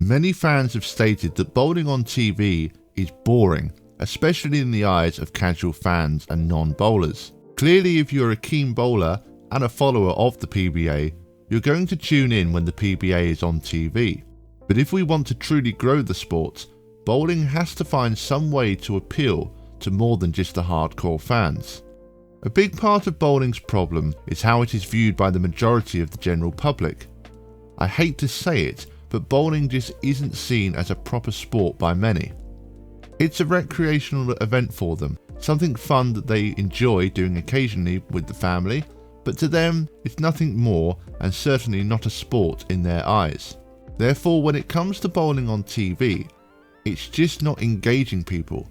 Many fans have stated that bowling on TV is boring, especially in the eyes of casual fans and non-bowlers. Clearly, if you're a keen bowler and a follower of the PBA, you're going to tune in when the PBA is on TV. But if we want to truly grow the sport, bowling has to find some way to appeal to more than just the hardcore fans. A big part of bowling's problem is how it is viewed by the majority of the general public. I hate to say it, but bowling just isn't seen as a proper sport by many. It's a recreational event for them, something fun that they enjoy doing occasionally with the family, but to them it's nothing more and certainly not a sport in their eyes. Therefore, when it comes to bowling on TV, it's just not engaging people.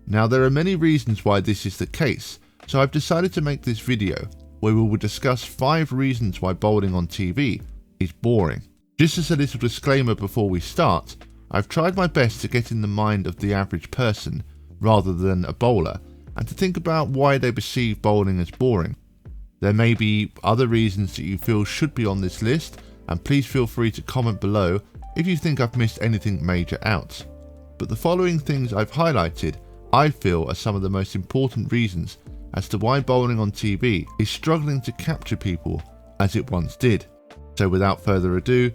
Now, there are many reasons why this is the case, so I've decided to make this video where we will discuss 5 reasons why bowling on TV is boring. Just as a little disclaimer before we start, I've tried my best to get in the mind of the average person rather than a bowler and to think about why they perceive bowling as boring. There may be other reasons that you feel should be on this list, and please feel free to comment below if you think I've missed anything major out. But the following things I've highlighted I feel are some of the most important reasons as to why bowling on TV is struggling to capture people as it once did. So without further ado,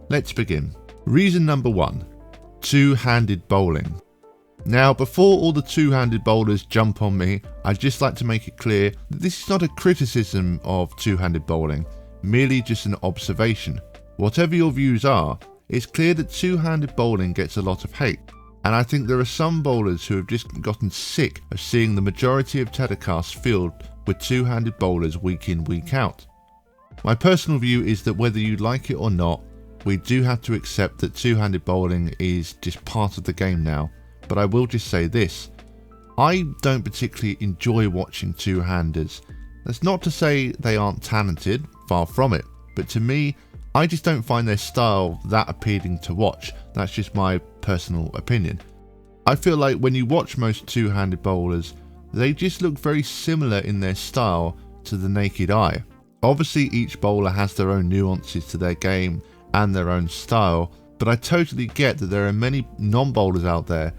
let's begin. Reason number 1. Two-handed bowling. Now, before all the two-handed bowlers jump on me, I'd just like to make it clear that this is not a criticism of two-handed bowling, merely just an observation. Whatever your views are, it's clear that two-handed bowling gets a lot of hate, and I think there are some bowlers who have just gotten sick of seeing the majority of telecasts filled with two-handed bowlers week in, week out. My personal view is that whether you like it or not, we do have to accept that two-handed bowling is just part of the game now. But I will just say this, I don't particularly enjoy watching two-handers. That's not to say they aren't talented, far from it, but to me, I just don't find their style that appealing to watch. That's just my personal opinion. I feel like when you watch most two-handed bowlers, they just look very similar in their style to the naked eye. Obviously, each bowler has their own nuances to their game and their own style, but I totally get that there are many non-bowlers out there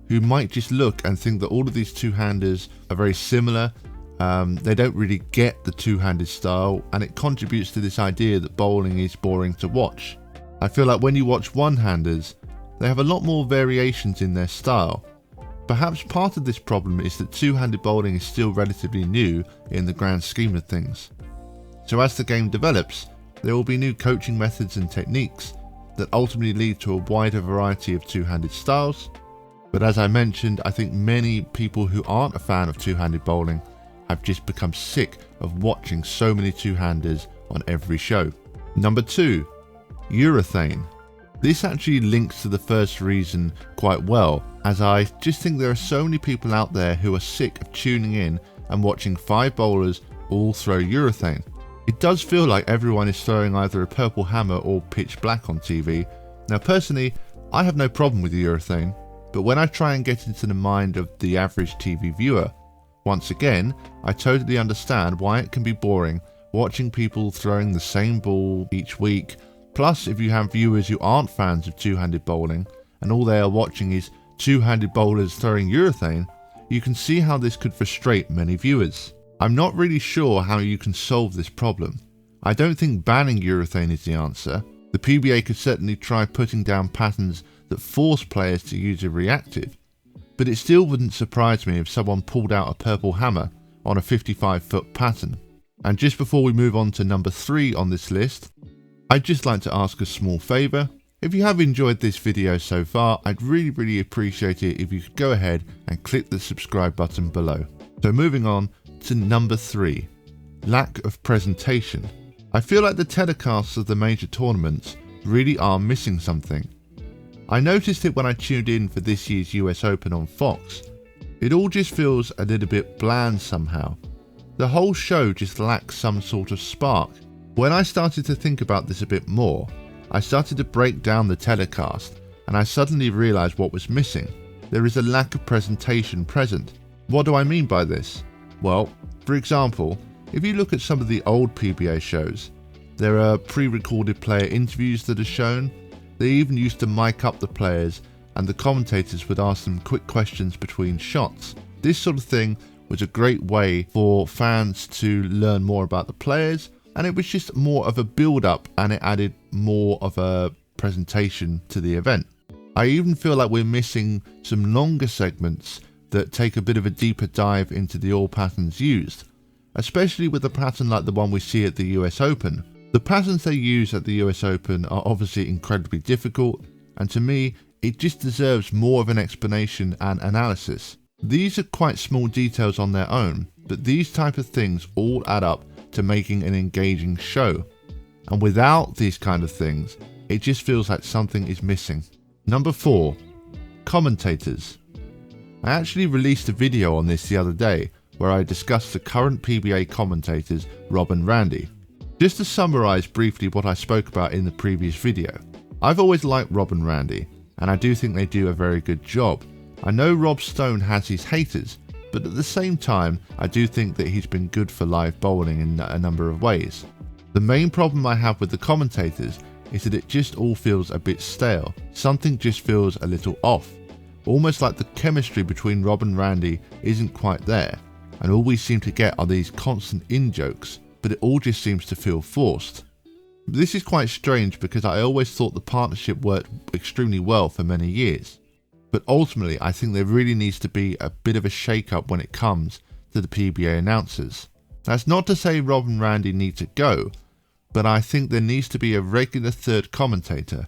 who might just look and think that all of these two-handers are very similar. They don't really get the two-handed style, and it contributes to this idea that bowling is boring to watch. I feel like when you watch one-handers, they have a lot more variations in their style. Perhaps part of this problem is that two-handed bowling is still relatively new in the grand scheme of things. So as the game develops, there will be new coaching methods and techniques that ultimately lead to a wider variety of two-handed styles. But as I mentioned, I think many people who aren't a fan of two-handed bowling have just become sick of watching so many two-handers on every show. Number 2, urethane. This actually links to the first reason quite well, as I just think there are so many people out there who are sick of tuning in and watching 5 bowlers all throw urethane. It does feel like everyone is throwing either a purple hammer or pitch black on TV. Now personally, I have no problem with urethane, but when I try and get into the mind of the average TV viewer, once again, I totally understand why it can be boring watching people throwing the same ball each week. Plus, if you have viewers who aren't fans of two-handed bowling and all they are watching is two-handed bowlers throwing urethane, you can see how this could frustrate many viewers. I'm not really sure how you can solve this problem. I don't think banning urethane is the answer. The PBA could certainly try putting down patterns that force players to use a reactive, but it still wouldn't surprise me if someone pulled out a purple hammer on a 55-foot pattern. And just before we move on to number 3 on this list, I'd just like to ask a small favour. If you have enjoyed this video so far, I'd really appreciate it if you could go ahead and click the subscribe button below. So moving on to number 3, lack of presentation. I feel like the telecasts of the major tournaments really are missing something. I noticed it when I tuned in for this year's US Open on Fox. It all just feels a little bit bland somehow. The whole show just lacks some sort of spark. When I started to think about this a bit more, I started to break down the telecast and I suddenly realised what was missing. There is a lack of presentation present. What do I mean by this? Well, for example, if you look at some of the old PBA shows, there are pre-recorded player interviews that are shown, They even used to mic up the players and the commentators would ask them quick questions between shots. This sort of thing was a great way for fans to learn more about the players, and it was just more of a build-up and it added more of a presentation to the event. I even feel like we're missing some longer segments that take a bit of a deeper dive into the all patterns used, especially with a pattern like the one we see at the US Open. The patterns they use at the US Open are obviously incredibly difficult, and to me, it just deserves more of an explanation and analysis. These are quite small details on their own, but these type of things all add up to making an engaging show. And without these kind of things, it just feels like something is missing. Number 4. Commentators. I actually released a video on this the other day where I discussed the current PBA commentators Rob and Randy. Just to summarise briefly what I spoke about in the previous video. I've always liked Rob and Randy, and I do think they do a very good job. I know Rob Stone has his haters, but at the same time I do think that he's been good for live bowling in a number of ways. The main problem I have with the commentators is that it just all feels a bit stale. Something just feels a little off. Almost like the chemistry between Rob and Randy isn't quite there, and all we seem to get are these constant in-jokes, but it all just seems to feel forced. This is quite strange because I always thought the partnership worked extremely well for many years. But ultimately I think there really needs to be a bit of a shake-up when it comes to the PBA announcers. That's not to say Rob and Randy need to go, but I think there needs to be a regular third commentator,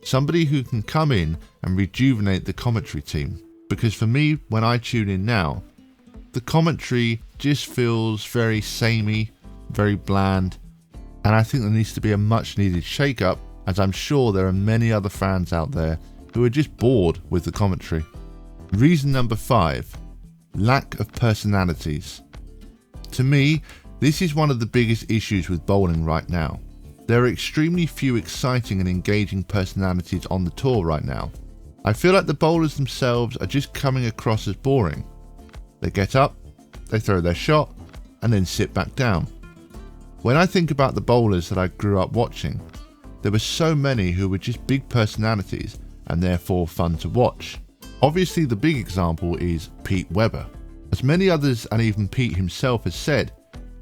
somebody who can come in and rejuvenate the commentary team. Because for me, when I tune in now, the commentary just feels very samey, very bland, and I think there needs to be a much needed shake-up, as I'm sure there are many other fans out there who are just bored with the commentary. Reason number 5, lack of personalities. To me, this is one of the biggest issues with bowling right now. There are extremely few exciting and engaging personalities on the tour right now. I feel like the bowlers themselves are just coming across as boring. They get up, they throw their shot, and then sit back down. When I think about the bowlers that I grew up watching, there were so many who were just big personalities and therefore fun to watch. Obviously the big example is Pete Webber. As many others and even Pete himself has said,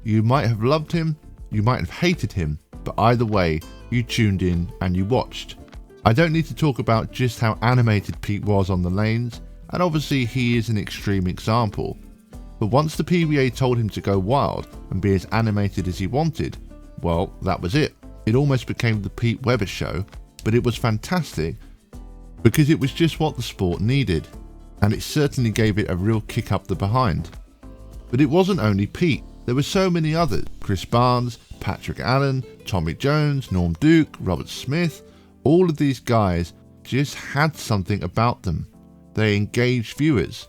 you might have loved him, you might have hated him, but either way, you tuned in and you watched. I don't need to talk about just how animated Pete was on the lanes, and obviously he is an extreme example. But once the PBA told him to go wild and be as animated as he wanted, well, that was it. It almost became the Pete Webber show, but it was fantastic because it was just what the sport needed, and it certainly gave it a real kick up the behind. But it wasn't only Pete. There were so many others: Chris Barnes, Patrick Allen, Tommy Jones, Norm Duke, Robert Smith. All of these guys just had something about them. They engaged viewers.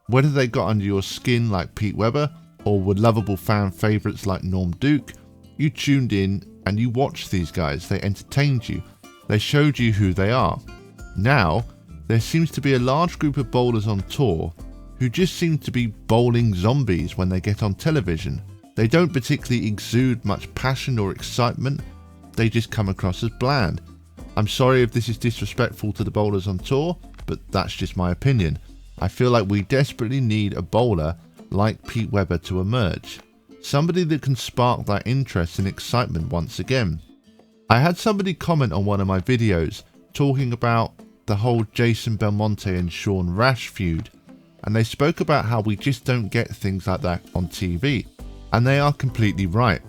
Whether they got under your skin like Pete Webber or were lovable fan favourites like Norm Duke, you tuned in and you watched these guys. They entertained you. They showed you who they are. Now, there seems to be a large group of bowlers on tour who just seem to be bowling zombies when they get on television. They don't particularly exude much passion or excitement. They just come across as bland. I'm sorry if this is disrespectful to the bowlers on tour, but that's just my opinion. I feel like we desperately need a bowler like Pete Webber to emerge. Somebody that can spark that interest and excitement once again. I had somebody comment on one of my videos talking about the whole Jason Belmonte and Sean Rash feud, and they spoke about how we just don't get things like that on TV. And they are completely right.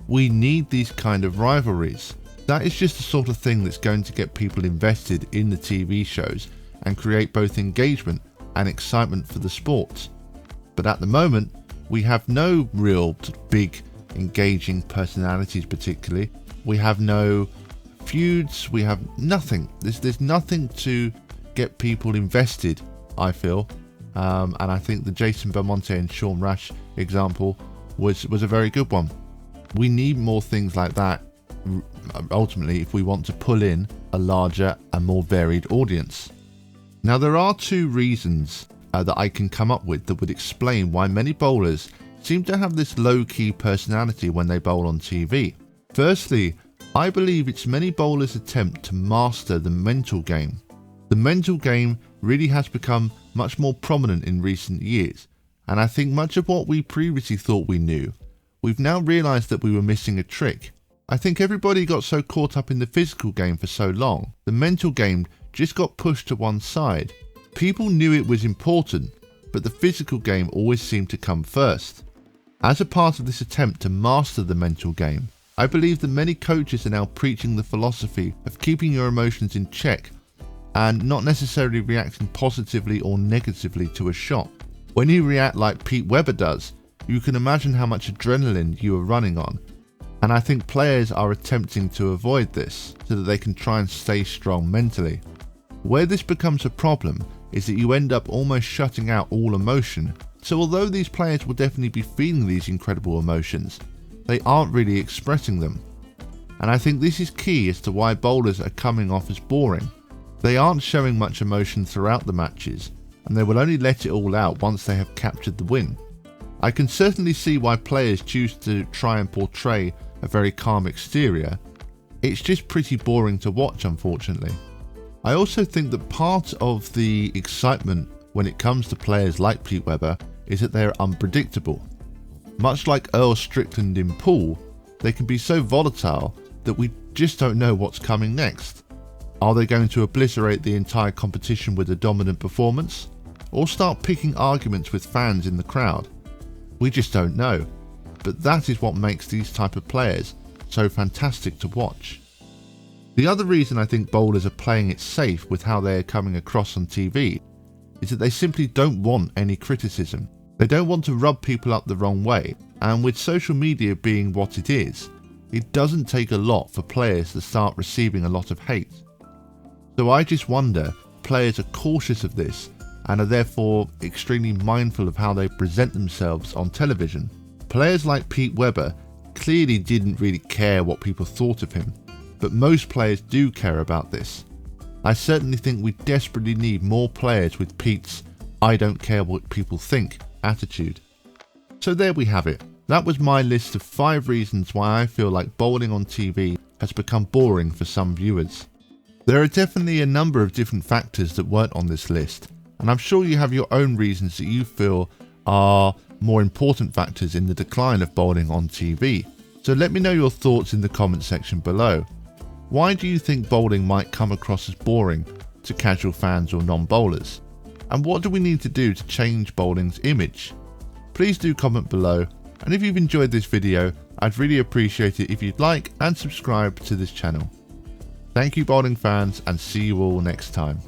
We need these kind of rivalries. That is just the sort of thing that's going to get people invested in the TV shows and create both engagement and excitement for the sports. But at the moment, we have no real big engaging personalities particularly. We have no feuds, we have nothing. There's nothing to get people invested, I feel. And I think the Jason Belmonte and Sean Rash example was a very good one. We need more things like that ultimately if we want to pull in a larger and more varied audience. Now there are 2 reasons that I can come up with that would explain why many bowlers seem to have this low-key personality when they bowl on TV. Firstly, I believe it's many bowlers' attempt to master the mental game. The mental game really has become much more prominent in recent years, and I think much of what we previously thought we knew, we've now realised that we were missing a trick. I think everybody got so caught up in the physical game for so long, the mental game just got pushed to one side. People knew it was important, but the physical game always seemed to come first. As a part of this attempt to master the mental game, I believe that many coaches are now preaching the philosophy of keeping your emotions in check and not necessarily reacting positively or negatively to a shot. When you react like Pete Weber does, you can imagine how much adrenaline you are running on, and I think players are attempting to avoid this so that they can try and stay strong mentally. Where this becomes a problem is that you end up almost shutting out all emotion, so although these players will definitely be feeling these incredible emotions, they aren't really expressing them. And I think this is key as to why bowlers are coming off as boring. They aren't showing much emotion throughout the matches, and they will only let it all out once they have captured the win. I can certainly see why players choose to try and portray a very calm exterior. It's just pretty boring to watch, unfortunately. I also think that part of the excitement when it comes to players like Pete Weber is that they are unpredictable. Much like Earl Strickland in pool, they can be so volatile that we just don't know what's coming next. Are they going to obliterate the entire competition with a dominant performance, or start picking arguments with fans in the crowd? We just don't know, but that is what makes these type of players so fantastic to watch. The other reason I think bowlers are playing it safe with how they are coming across on TV is that they simply don't want any criticism. They don't want to rub people up the wrong way, and with social media being what it is, it doesn't take a lot for players to start receiving a lot of hate. So I just wonder, players are cautious of this and are therefore extremely mindful of how they present themselves on television. Players like Pete Weber clearly didn't really care what people thought of him, but most players do care about this. I certainly think we desperately need more players with Pete's "I don't care what people think" attitude. So there we have it. That was my list of 5 reasons why I feel like bowling on TV has become boring for some viewers. There are definitely a number of different factors that weren't on this list, and I'm sure you have your own reasons that you feel are more important factors in the decline of bowling on TV. So let me know your thoughts in the comment section below. Why do you think bowling might come across as boring to casual fans or non-bowlers? And what do we need to do to change bowling's image? Please do comment below, and if you've enjoyed this video, I'd really appreciate it if you'd like and subscribe to this channel. Thank you bowling fans, and see you all next time.